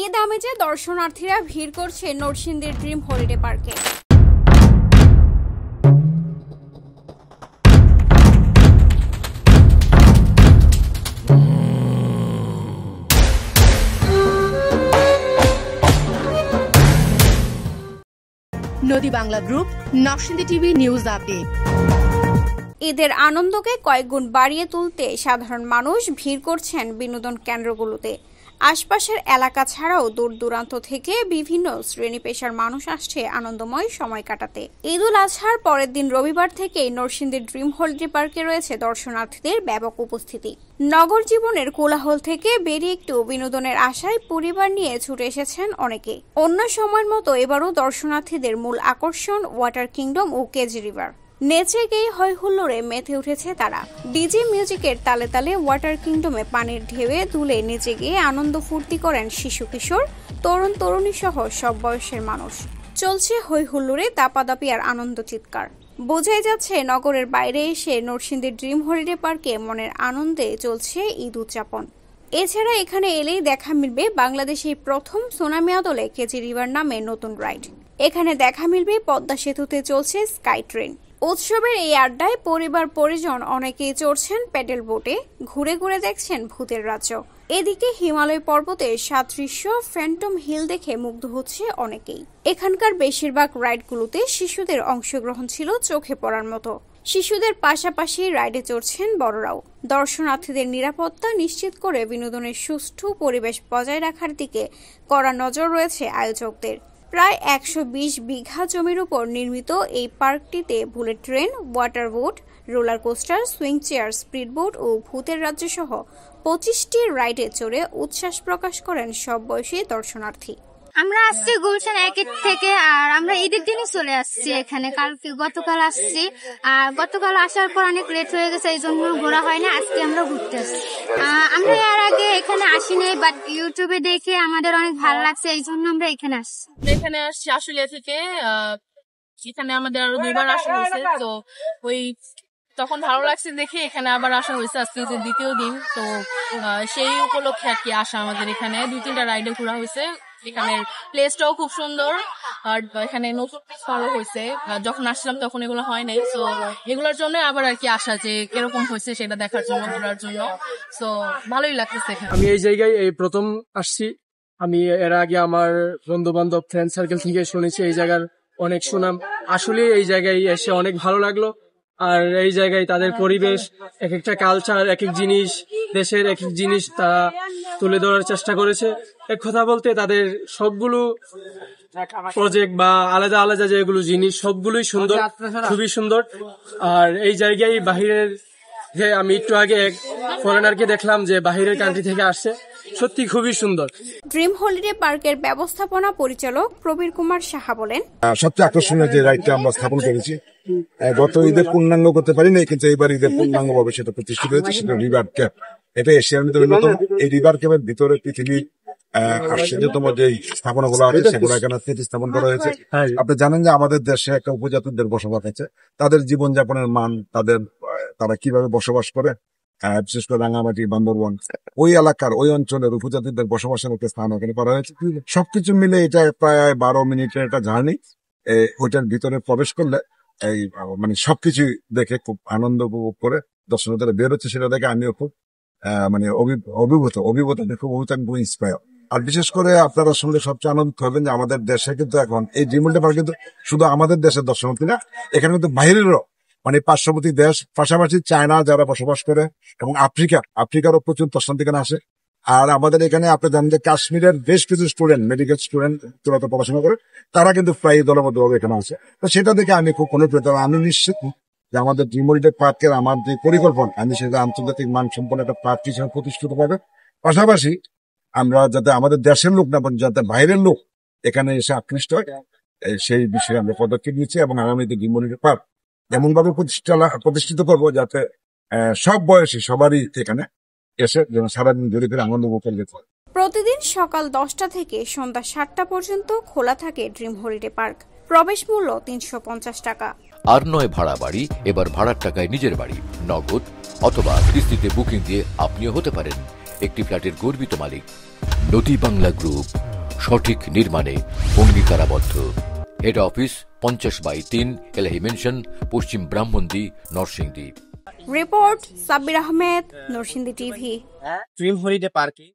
ঈদ আমেজে দর্শনার্থীরা ভিড় করছে নরসিংদীর ড্রিম হলিডে পার্কে। নদী Bangla group, Narsingdi TV news update. ঈদের আনন্দকে কয়েকগুণ বাড়িয়ে তুলতে সাধারণ মানুষ ভিড় করছেন বিনোদন কেন্দ্রগুলোতে। আশপাশের এলাকা ছাড়াও দূর দূরান্ত থেকে বিভিন্ন শ্রেণী পেশার মানুষ আসছে আনন্দময় সময় কাটাতে। ঈদুল আজহার পরের দিন রবিবার থেকেই নরসিংদীর ড্রিম হলিডে পার্কে রয়েছে দর্শনার্থীদের ব্যাপক উপস্থিতি। নগর জীবনের কোলাহল থেকে বেরিয়ে একটু বিনোদনের আশায় পরিবার নিয়ে ছুটে এসেছেন অনেকে। অন্য সময়ের মতো এবারও দর্শনার্থীদের মূল আকর্ষণ ওয়াটার কিংডম ও কেজি রিভার। নেচে গেয়ে হই হুল্লোড়ে মেতে উঠেছে তারা। ডিজে মিউজিকের তালে তালে ওয়াটার কিংডমে পানির ঢেউয়ে দুলে নেচে গিয়ে আনন্দ ফুর্তি করেন শিশু কিশোর, তরুণ তরুণী সহ সব বয়সের মানুষ। চলছে হই হুল্লোড়ে দাপাদাপি আর আনন্দ চিৎকার। বোঝাই যাচ্ছে নগরের বাইরে এসে নরসিংদীর ড্রিম হলিডে পার্কে মনের আনন্দে চলছে ঈদ উদযাপন। এছাড়া এখানে এলেই দেখা মিলবে বাংলাদেশের প্রথম সুনামি আদলে কেজি রিভার নামে নতুন রাইড। এখানে দেখা মিলবে পদ্মা সেতুতে চলছে স্কাই ট্রেন। উৎসবের এই আড্ডায় পরিবার পরিজন অনেকেই চড়ছেন প্যাডেল বোটে, ঘুরে ঘুরে দেখছেন ভূতের রাজ্য। এদিকে হিমালয় পর্বতের সাদৃশ্য ফ্যান্টম হিল দেখে মুগ্ধ হচ্ছে অনেকেই। এখানকার বেশিরভাগ রাইডগুলোতে শিশুদের অংশগ্রহণ ছিল চোখে পড়ার মতো। শিশুদের পাশাপাশি রাইডে চড়ছেন বড়রাও। দর্শনার্থীদের নিরাপত্তা নিশ্চিত করে বিনোদনের সুষ্ঠু পরিবেশ বজায় রাখার দিকে কড়া নজর রয়েছে আয়োজকদের। প্রায় 120 বিঘা জমির উপর নির্মিত এই পার্কটিতে bullet train, water boat, roller coaster, swing chair, speed boat ও ভূতের রাজ্য সহ 25টি রাইডে চড়ে উচ্ছ্বাস প্রকাশ করেন সব বয়সী দর্শনার্থী। আমরা আসছি গুলশান 1 থেকে, আর আমরা ঈদের দিনই চলে আসছি এখানে। গতকাল আসছি, আর গতকাল আসার পর অনেক লেট হয়ে গেছে, এই জন্য ঘোরা হয় না। আজকে আমরা ঘুরতে আসছি। আমরা এর আগে এখানে আসিনি, বাট ইউটিউবে দেখে আমাদের অনেক ভালো লাগছে, এই জন্য আমরা এখানে আসছি। এখানে আসছি আশুলিয়া থেকে। এখানে আমাদের আরো 2বার আসা হয়েছে, তো ওই তখন ভালো লাগছে দেখে এখানে আবার আসা হয়েছে। আজকে হচ্ছে দ্বিতীয় দিন, তো সেই উপলক্ষে আর কি আসা আমাদের। এখানে 2-3টা রাইডে ঘোরা হয়েছে। এখানের প্লেসটাও খুব সুন্দর, আর এখানে নতুন ভালো হয়েছে। যখন আসলাম তখন এগুলো হয় নাই, তো এগুলোর জন্য আবার আর কি আসা, যে কিরকম হয়েছে সেটা দেখার জন্য, ঘোরার জন্য। তো ভালোই লাগতেছে। আমি এই জায়গায় এই প্রথম আসছি। আমি এর আগে আমার বন্ধু বান্ধব ফ্রেন্ড সার্কেল থেকে শুনেছি এই জায়গার অনেক সুনাম। আসলে এই জায়গায় এসে অনেক ভালো লাগলো। আর এই জায়গায় তাদের পরিবেশ, এক একটা কালচার, এক এক জিনিস, দেশের এক এক জিনিস তারা তুলে ধরার চেষ্টা করেছে। এক কথা বলতে তাদের সবগুলো প্রজেক্ট বা আলাদা আলাদা যেগুলো জিনিস সবগুলোই সুন্দর, খুবই সুন্দর। আর এই জায়গায় বাহিরের, যে আমি একটু আগে এক ফরেনারকে দেখলাম যে বাহিরের কান্ট্রি থেকে আসছে, সত্যি খুবই সুন্দর। ড্রিম হলিডে পার্কের ব্যবস্থাপনা পরিচালক প্রবীর কুমার সাহা বলেন, সবচেয়ে আকর্ষণীয় যে রাইডটা আমরা স্থাপন করেছি, গত ঈদের পূর্ণাঙ্গ করতে পারি নাই, কিন্তু এবার ঈদের পূর্ণাঙ্গ ভাবে সেটা প্রতিষ্ঠিত হয়েছে। সেটা রিভার ক্যাপ। এটা এশিয়ার ভিতরে নতুন। এই রিভার ক্যাপের ভিতরে পৃথিবীর আশ্চর্যতম যে স্থাপনা গুলো আছে সেগুলো এখানে স্থাপন করা হয়েছে। আপনি জানেন যে আমাদের দেশে একটা উপজাতিদের বসবাস আছে, তাদের জীবনযাপনের মান, তারা কিভাবে বসবাস করে, বিশেষ করে রাঙামাটি, বান্দরবন, ওই এলাকার ওই অঞ্চলের উপজাতিদের বসবাসের একটা স্থান ওখানে করা হয়েছে। সবকিছু মিলে এটা প্রায় 12 মিনিটের একটা জার্নি। ওইটার ভিতরে প্রবেশ করলে এই মানে সবকিছু দেখে খুব আনন্দ উপভোগ করে দর্শনার্থীরা বের হচ্ছে, সেটা দেখে আমিও খুব মানে অভিভূত দেখে খুব ইন্সপায়ার। আর বিশেষ করে আপনারা শুনলে সবচেয়ে আনন্দিত হবেন যে আমাদের দেশে কিন্তু এখন এই ড্রিম হলিডে পার্ক কিন্তু শুধু আমাদের দেশের দর্শনার্থী না, এখানে কিন্তু বাইরেরও, মানে পার্শ্ববর্তী দেশ, পাশাপাশি চায়না যারা বসবাস করে, এবং আফ্রিকারও প্রচুর দর্শনার্থী এখানে আসে। আর আমাদের এখানে আপনি জানেন যে কাশ্মীরের বেশ কিছু স্টুডেন্ট, মেডিকেল স্টুডেন্ট তোরা পড়াশোনা করে, তারা কিন্তু প্রায় দলবদ্ধভাবে এখানে আসে। তো সেটা দেখে আমি খুব অনুপ্রেরিত। আমি নিশ্চিত যে আমাদের ড্রিম হলিডে পার্কের আমার যে পরিকল্পনা, আমি সেটা আন্তর্জাতিক মানসম্পন্ন একটা পার্ক হিসেবে প্রতিষ্ঠিত পাবে। পাশাপাশি আমরা যাতে আমাদের দেশের লোক না, যাতে বাইরের লোক এখানে এসে আকৃষ্ট হয়, সেই বিষয়ে আমরা পদক্ষেপ নিচ্ছি। এবং আগামীতে ড্রিম হলিডে পার্ক এমন ভাবে প্রতিষ্ঠিত করবো যাতে সব বয়সী সবারই এখানে এসে যেন সারাদিন ধরে ফিরে আনন্দ উপভোগ করতে পারে। প্রতিদিন সকাল 10টা থেকে সন্ধ্যা 7টা পর্যন্ত খোলা থাকে ড্রিম হলিডে পার্ক। প্রবেশ মূল্য 350 টাকা। আর নয় ভাড়া বাড়ি, এবার ভাড়ার টাকায় নিজের বাড়ি। নগদ অথবা কিস্তিতে বুকিং দিয়ে আপনিও হতে পারেন একটি ফ্ল্যাটের গর্বিত মালিক। নদী বাংলা গ্রুপ, সঠিক নির্মাণে অঙ্গীকারাবদ্ধ। হেড অফিস 50/3 এলাহি মেনশন, পশ্চিম Brahmandi, Narsingdi. Report Sabbir Ahmed, Narsingdi TV. Dream holiday পার্কে